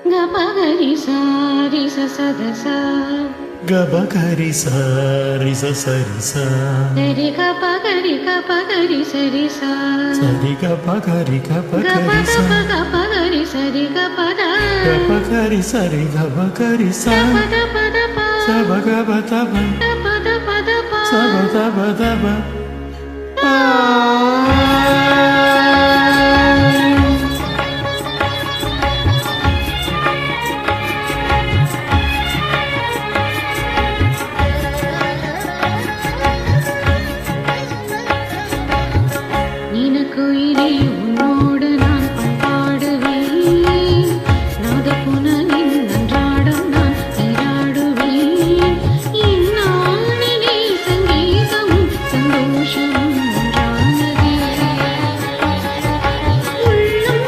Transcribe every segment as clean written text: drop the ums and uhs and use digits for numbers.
Gabagari sari sa sa da sa. Gabagari sari sa sari sa. Sari gabagari sari sa. Sari gabagari gabagari sa. Gabagari sari gapada. Gabagari sari gabagari sa. Pada pada pa. Saba gaba taba. Pada pada pa. Saba taba taba. நினக்குயிலே உன்னோடு நான் பண்பாடுவேன் நாதப்புனலின் நன்றாடம் நான் நீராடுவேன் இந்நாளிலே சங்கீதமும் சந்தோஷமும் ஒன்றானதே உள்ளம்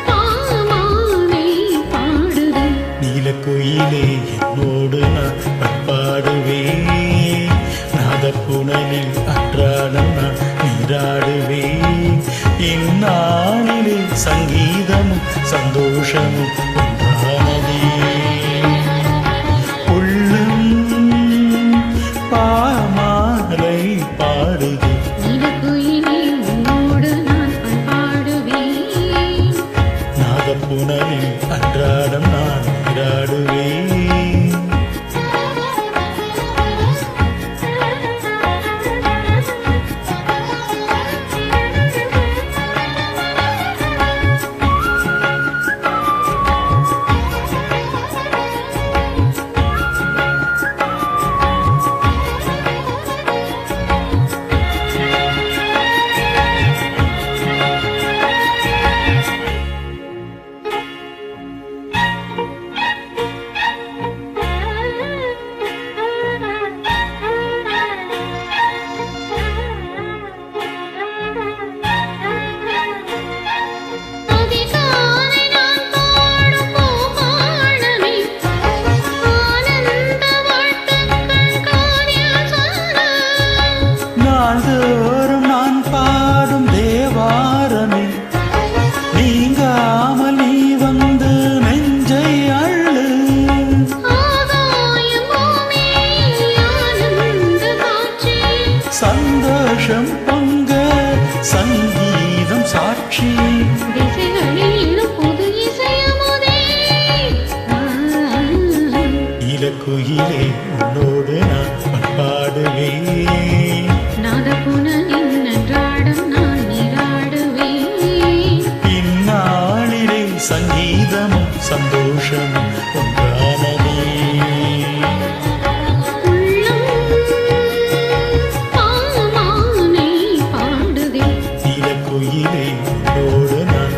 பாமாலை பாடுதே நீலக்குயிலே என்னோடு நான் பண்பாடுவேன் நாதப்புனலில் அன்றாடம் நான் நீராடுவேன் இந்நாளிலே சங்கீதமும் சந்தோஷமும் ஒன்றானதே உள்ளம் பாமாலை பாடுது நிலக்குயிலே உன்னோடு நான் பண்பாடுவேன் நாதப்புனலில் அன்றாடம் நான் நீராடுவேன் நாள்தோறும் நான் பாடும் தேவாரமே நீங்காமல் நீ வந்து நெஞ்சை அள்ளு சந்தோஷம் பொங்க சங்கீதம் சாட்சி இலக்குயிலே உன்னோடு நான் பண்பாடுவேன் நாதப்புனலின் நன்றாடம் நான் நீராடுவேன் இந்நாளிலே சங்கீதமும் சந்தோஷமும் ஒன்றானதே உள்ளம் பாமாலை பாடுதே இலக்குயிலே உன்னோடு நான்